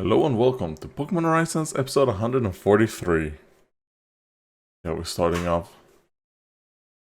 Hello and welcome to Pokemon Horizons episode 143. Yeah, we're starting off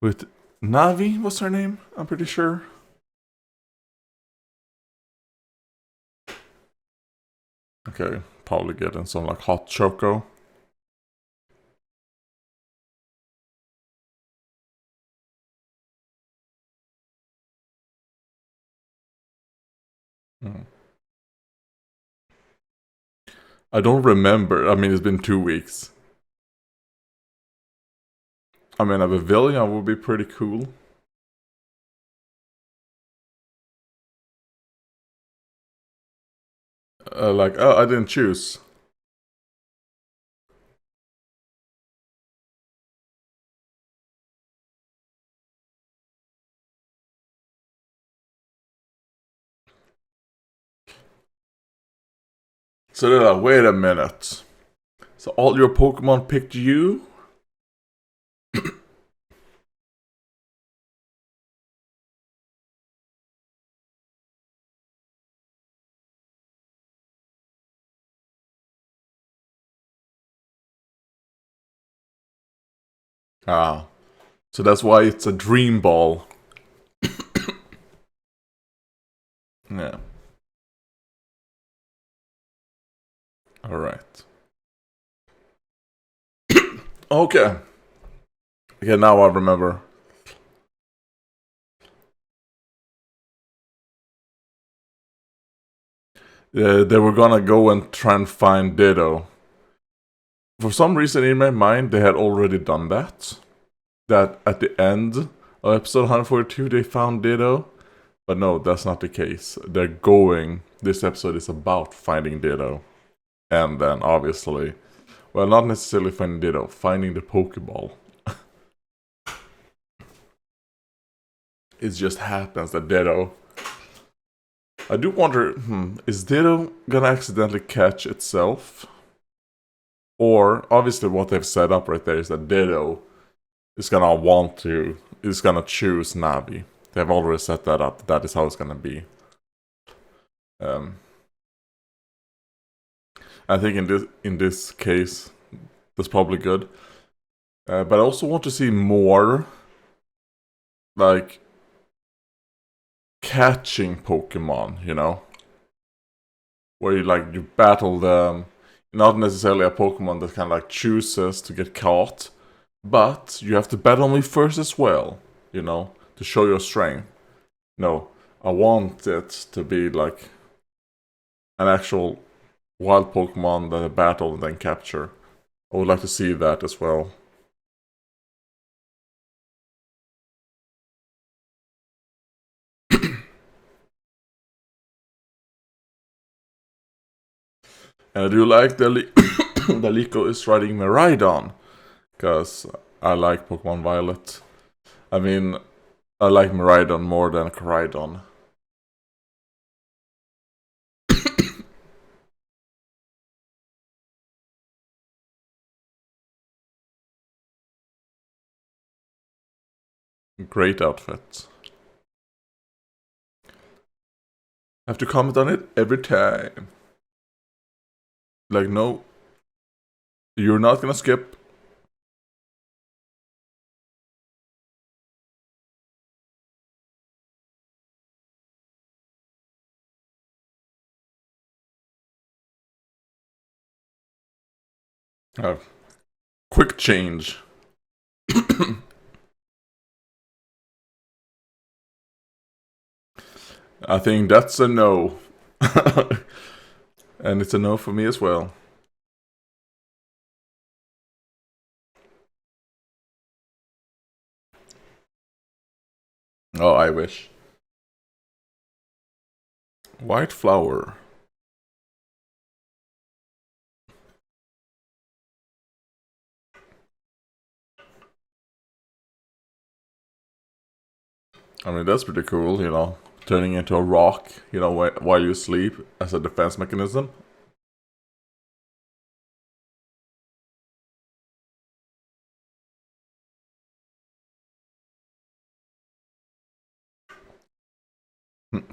with Navi, what's her name? I'm pretty sure. Okay, probably getting some like hot choco. I don't remember. I mean, it's been 2 weeks. I mean, a Pavilion would be pretty cool. Oh, I didn't choose. So they're like, wait a minute. So all your Pokemon picked you? Ah, so that's why it's a dream ball. Yeah. Alright. Okay. Okay, now I remember. They were gonna go and try and find Ditto. For some reason in my mind, they had already done that. That at the end of episode 142, they found Ditto. But no, that's not the case. They're going. This episode is about finding Ditto. And then, obviously, well, not necessarily finding Ditto, finding the Pokeball. It just happens that Ditto. I do wonder, is Ditto gonna accidentally catch itself? Or, obviously, what they've set up right there is that Ditto is gonna choose Navi. They've already set that up. That is how it's gonna be. I think in this case, that's probably good. But I also want to see more, like, catching Pokemon. You know, where you battle them. Not necessarily a Pokemon that kind of like chooses to get caught, but you have to battle me first as well. You know, to show your strength. No, I want it to be like an actual wild Pokemon that I battle and then capture. I would like to see that as well. And I do like the the Liko is riding Miraidon, because I like Pokemon Violet. I mean, I like Miraidon more than Koraidon. Great outfit. I have to comment on it every time. Like, no, you're not gonna skip. Quick change. I think that's a no. And it's a no for me as well. Oh, I wish. White flower. I mean, that's pretty cool, you know. Turning into a rock, you know, while you sleep as a defense mechanism.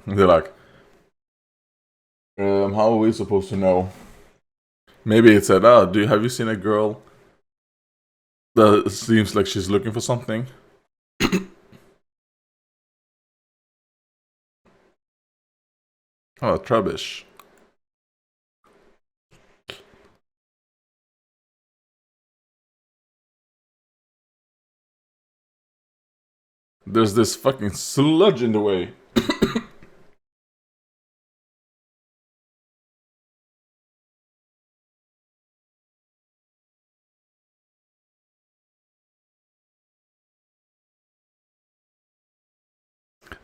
They're like, how are we supposed to know? Maybe it said, "Oh, have you seen a girl that seems like she's looking for something?" Oh, Trubbish. There's this fucking sludge in the way.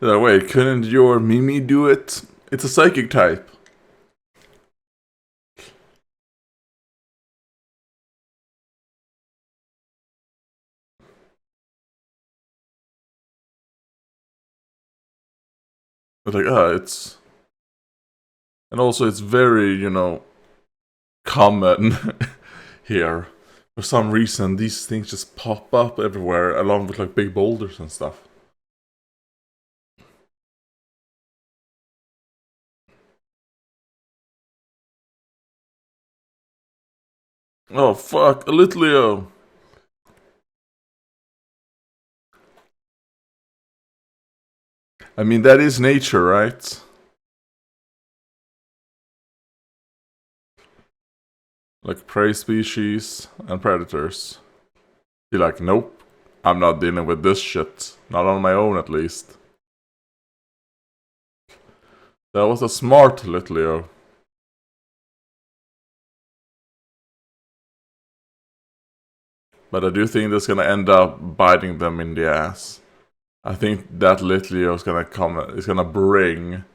Wait, couldn't your Mimi do it? It's a psychic type. But like, it's... And also it's very, common here. For some reason, these things just pop up everywhere, along with like big boulders and stuff. Oh fuck, a little Leo. I mean, that is nature, right? Like prey species and predators. You're like, nope, I'm not dealing with this shit. Not on my own, at least. That was a smart little Leo. But I do think that's gonna end up biting them in the ass. I think that little Leo is gonna bring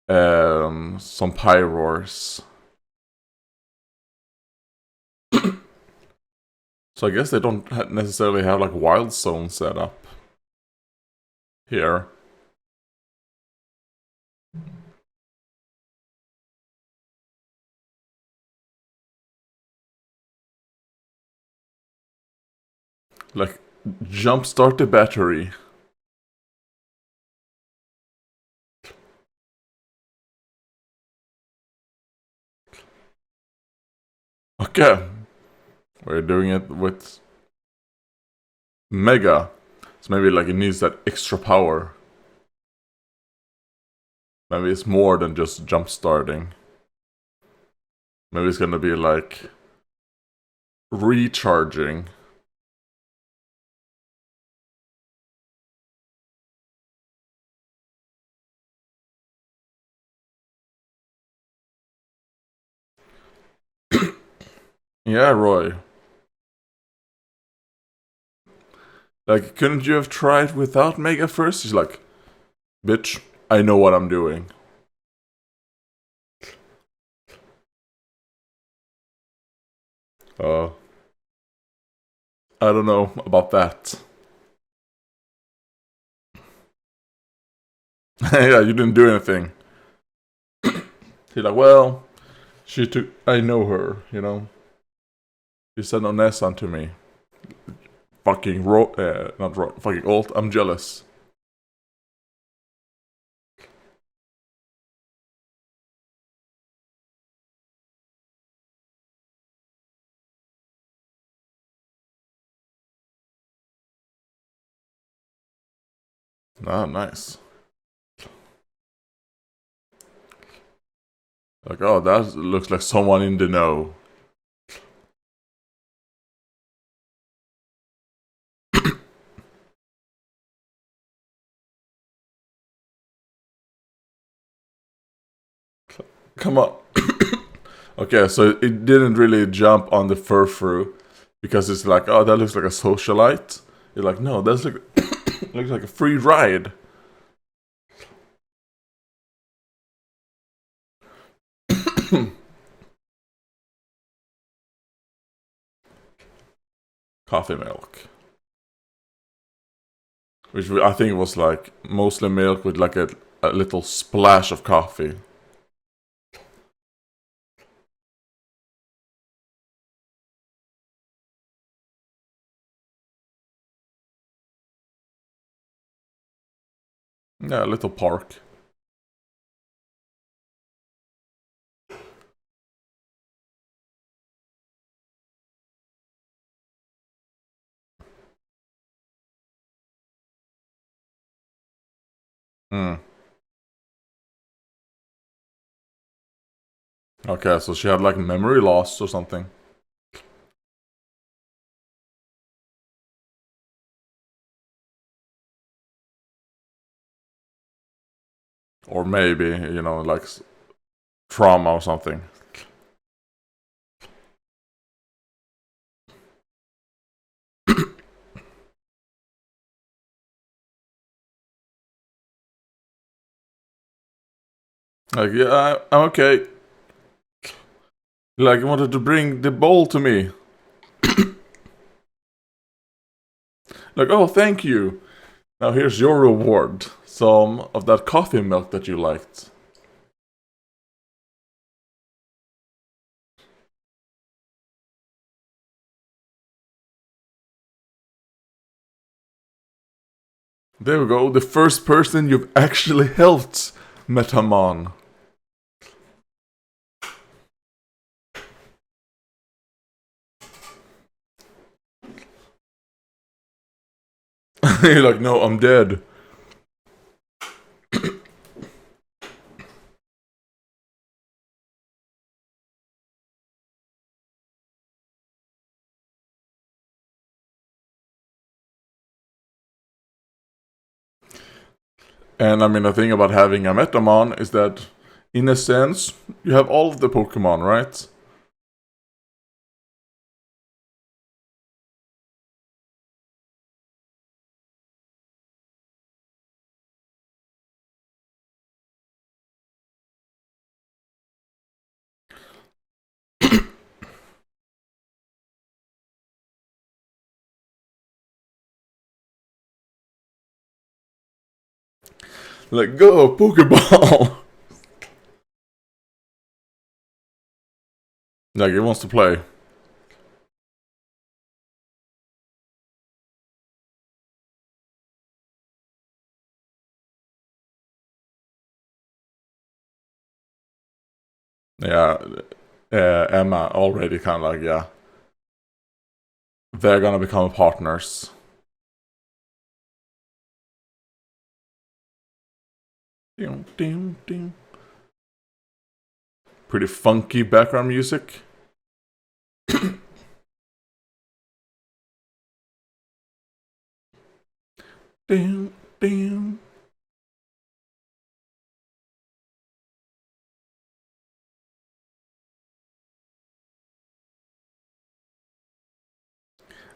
some Pyroars. So I guess they don't necessarily have like wild zone set up here. Like, jumpstart the battery. Okay. We're doing it with Mega. So maybe like it needs that extra power. Maybe it's more than just jump starting. Maybe it's gonna be like recharging. Yeah, Roy. Like, couldn't you have tried without Mega first? He's like, bitch, I know what I'm doing. I don't know about that. Yeah, you didn't do anything. He's like, well, I know her, She said no Nessan to me. Fucking fucking alt, I'm jealous. Ah, nice. Like, oh, that looks like someone in the know. Come on. Okay, so it didn't really jump on the Furfru because it's like, oh, that looks like a socialite. You're like, no, that's like looks like a free ride. Coffee milk, which I think was like mostly milk with like a little splash of coffee. Yeah, a little park. Hmm. Okay, so she had like memory loss or something. Or maybe, you know, like trauma or something. Like, yeah, I'm okay. Like, you wanted to bring the bowl to me. Like, oh, thank you. Now here's your reward. Some of that coffee milk that you liked. There we go, the first person you've actually helped, Metamon. You're like, no, I'm dead. And I mean, the thing about having a Metamon is that, in a sense, you have all of the Pokemon, right? Like, go, Pokeball! Like, he wants to play. Yeah, Emma already kind of like, yeah. They're gonna become partners. Ding, ding, ding. Pretty funky background music. Ding, ding.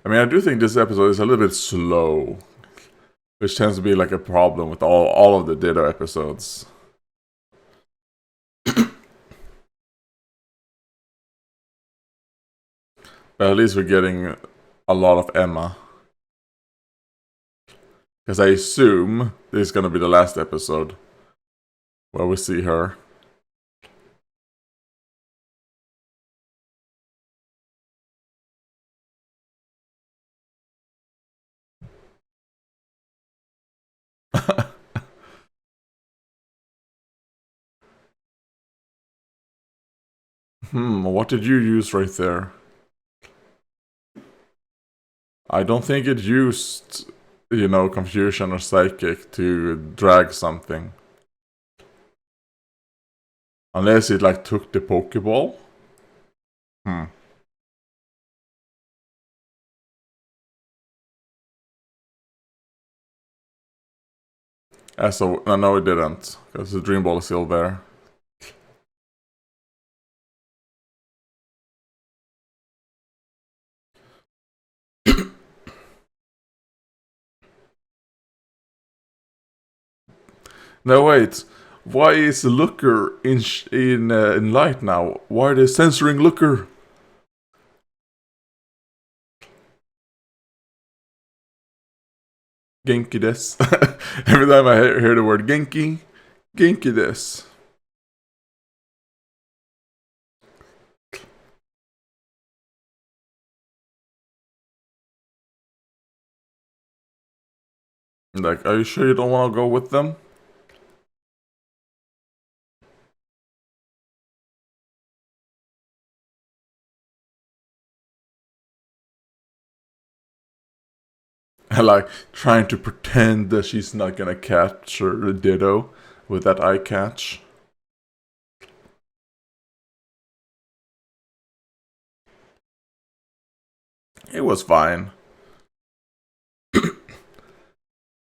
I mean, I do think this episode is a little bit slow, which tends to be like a problem with all of the Ditto episodes. But at least we're getting a lot of Emma. Because I assume this is gonna be the last episode where we see her. What did you use right there? I don't think it used, you know, confusion or psychic to drag something. Unless it like took the Pokeball. Hmm. So no, it didn't, because the Dream Ball is still there. No, wait. Why is Looker in light now? Why are they censoring Looker? Genki des. Every time I hear the word Genki, Genki des. Like, are you sure you don't want to go with them? And like trying to pretend that she's not gonna capture the Ditto with that eye catch. It was fine.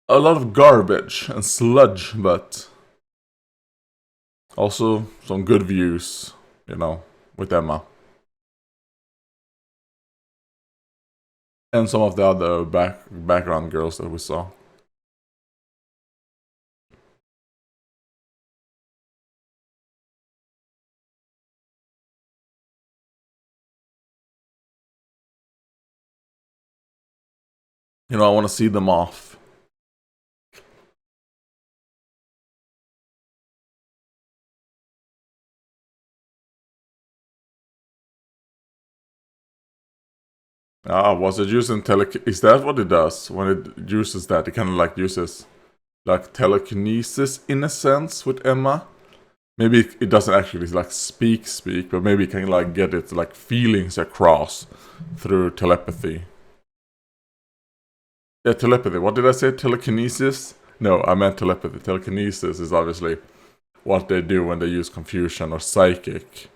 A lot of garbage and sludge, but also some good views, you know, with Emma. And some of the other background girls that we saw. You know, I want to see them off. Was it using is that what it does? When it uses that, it kind of like uses like telekinesis in a sense with Emma. Maybe it doesn't actually like speak, but maybe it can like get its like feelings across through telepathy. Yeah, telepathy. What did I say? Telekinesis? No, I meant telepathy. Telekinesis is obviously what they do when they use confusion or psychic.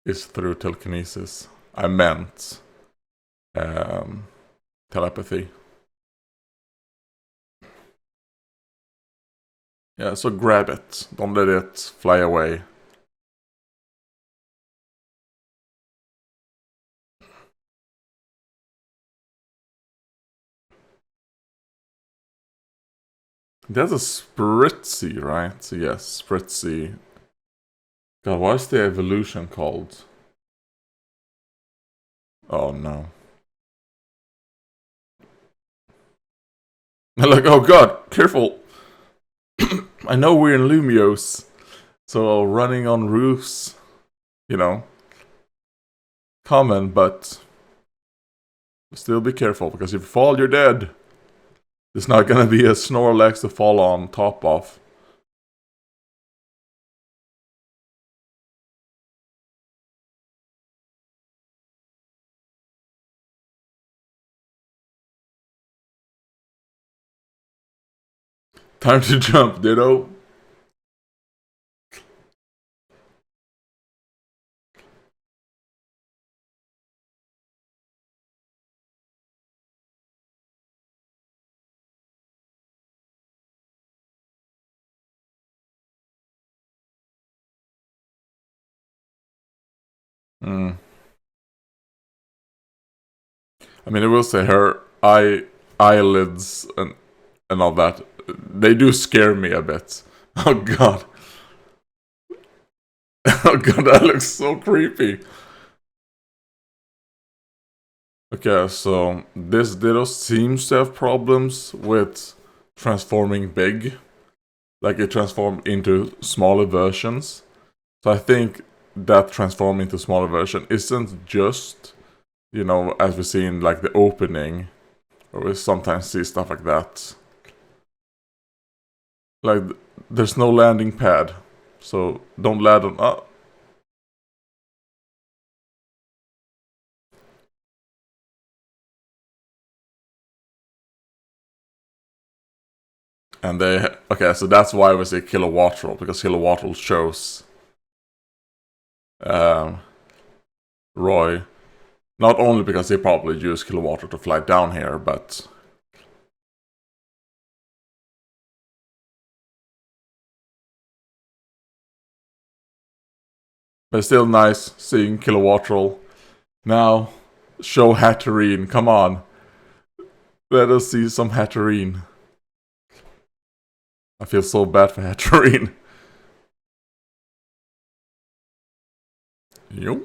Is through telekinesis. I meant telepathy. Yeah, so grab it. Don't let it fly away. That's a Spritzy, right? Yes, Spritzy. God, what is the evolution called? Oh no. Like, oh god, careful! I know we're in Lumios, so running on roofs, you know, common, but still be careful, because if you fall, you're dead. There's not gonna be a Snorlax to fall on top of. Time to jump, Ditto. I mean, I will say her eyelids and all that, they do scare me a bit. Oh god. Oh god, that looks so creepy. Okay, so this Ditto seems to have problems with transforming big. Like it transformed into smaller versions. So I think that transform into smaller version isn't just, you know, as we see in like the opening, or we sometimes see stuff like that. Like there's no landing pad, so don't land on. And they okay, so that's why we say Kilowattrel, because Kilowattrel shows Roy. Not only because they probably use Kilowattrel to fly down here, but it's still nice seeing Kilowattrel. Now, show Hatterene, come on. Let us see some Hatterene. I feel so bad for Hatterene. Yup.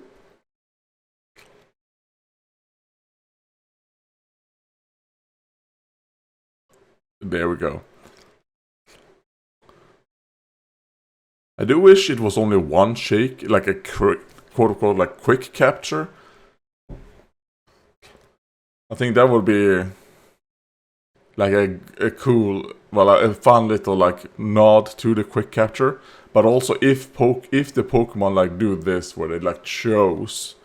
There we go. I do wish it was only one shake, like a quote-unquote like quick capture. I think that would be like a cool, well, a fun little like nod to the quick capture. But also if the Pokemon like do this where they like chose,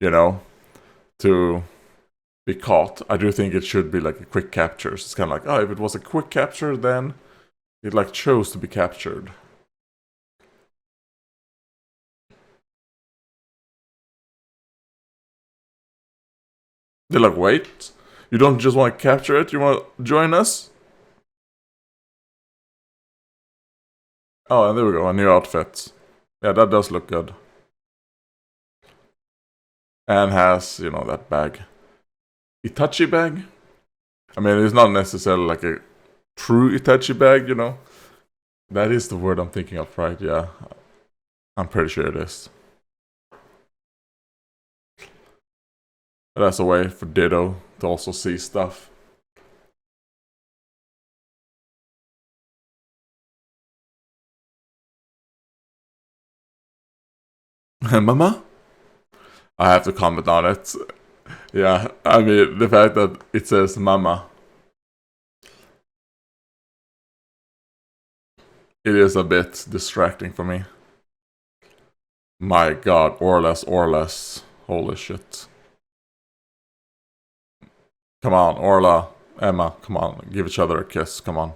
you know, to be caught, I do think it should be like a quick capture. So it's kind of like, oh, if it was a quick capture, then it like chose to be captured. They're like, wait, you don't just want to capture it, you want to join us? Oh, and there we go, a new outfit. Yeah, that does look good. And has, you know, that bag. Itachi bag? I mean, it's not necessarily like a true Itachi bag, you know? That is the word I'm thinking of, right? Yeah. I'm pretty sure it is. But that's a way for Ditto to also see stuff. Mama? I have to comment on it. Yeah, I mean, the fact that it says Mama. It is a bit distracting for me. My god, Orlas. Holy shit. Come on, Orla, Emma, come on, give each other a kiss, come on.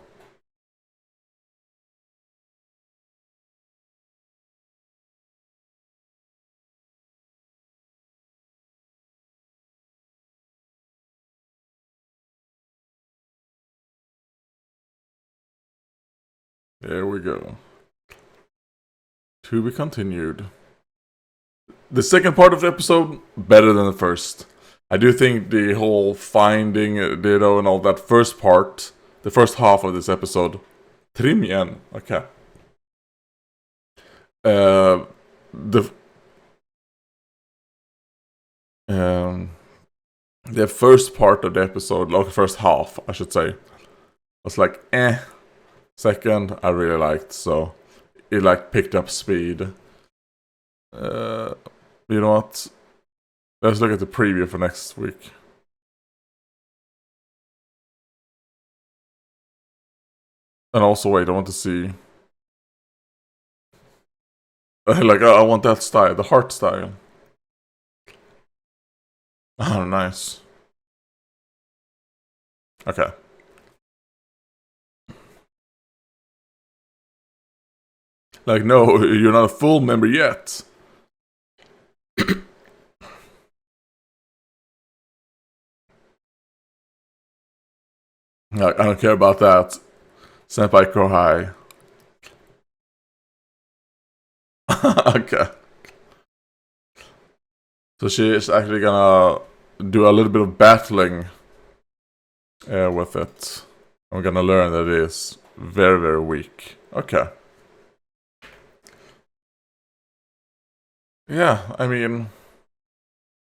There we go. To be continued. The second part of the episode, better than the first. I do think the whole finding Ditto and all that first part, the first half of this episode, trimien, okay. The first part of the episode, like the first half, I should say, was like, eh. Second, I really liked, so it like picked up speed. You know what? Let's look at the preview for next week. And also, wait, I want to see. Like, I want that style, the heart style. Oh, nice. Okay. Like, no, you're not a full member yet. Like, I don't care about that. Senpai Kohai. Okay. So she is actually gonna do a little bit of battling with it. I'm gonna learn that it is very, very weak. Okay. Yeah, I mean,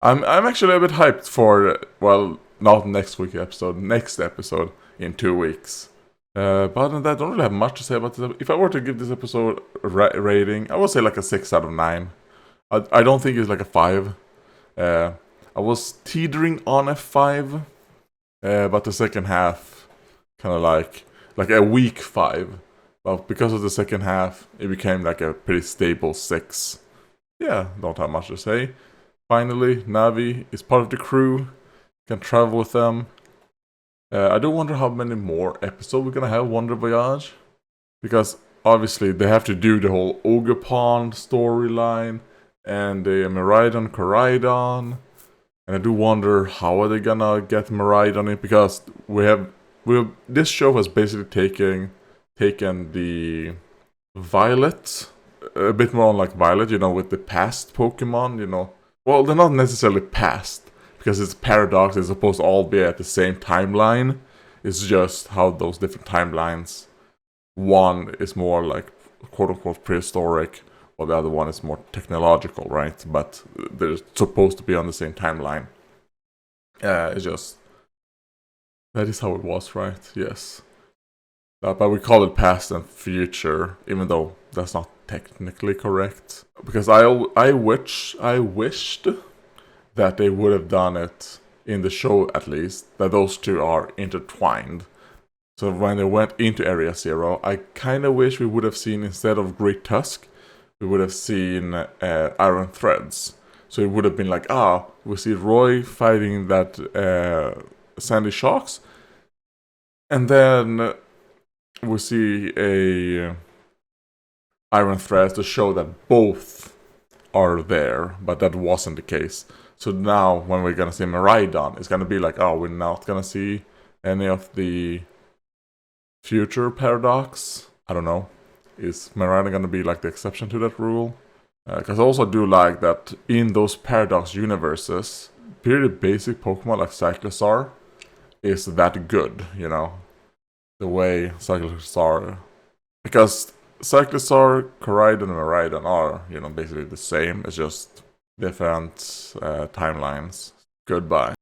I'm actually a bit hyped for, well, not next week's episode, next episode in 2 weeks. But other than that, I don't really have much to say about this. If I were to give this episode a rating, I would say like a 6 out of 9. I don't think it's like a 5. I was teetering on a 5, but the second half, kind of like a weak 5. But because of the second half, it became like a pretty stable 6. Yeah, don't have much to say. Finally, Navi is part of the crew. Can travel with them. I do wonder how many more episodes we're gonna have Wonder Voyage. Because obviously they have to do the whole Ogre Pond storyline. And the Miraidon Koraidon. And I do wonder how are they gonna get Miraidon in. Because this show has basically taken the Violet, a bit more on like Violet, you know, with the past Pokemon, you know. Well, they're not necessarily past, because it's Paradox, it's supposed to all be at the same timeline. It's just how those different timelines, one is more like quote-unquote prehistoric, while the other one is more technological, right? But they're supposed to be on the same timeline. It's just, that is how it was, right? Yes. But we call it past and future, even though that's not technically correct. Because I wished that they would have done it in the show, at least, that those two are intertwined. So when they went into Area Zero, I kind of wish we would have seen, instead of Great Tusk, we would have seen Iron Threads. So it would have been like, we see Roy fighting that Sandy Sharks, and then we see a Iron Threads to show that both are there, but that wasn't the case. So now when we're gonna see Miraidon, it's gonna be like, oh, we're not gonna see any of the future Paradox. I don't know. Is Miraidon gonna be like the exception to that rule? Because I also do like that in those Paradox universes, pretty basic Pokemon like Cyclosaur is that good, you know? The way Cyclosaur... Because Cyclosaur, Koraidon, and Miraidon are, you know, basically the same. It's just different timelines. Goodbye.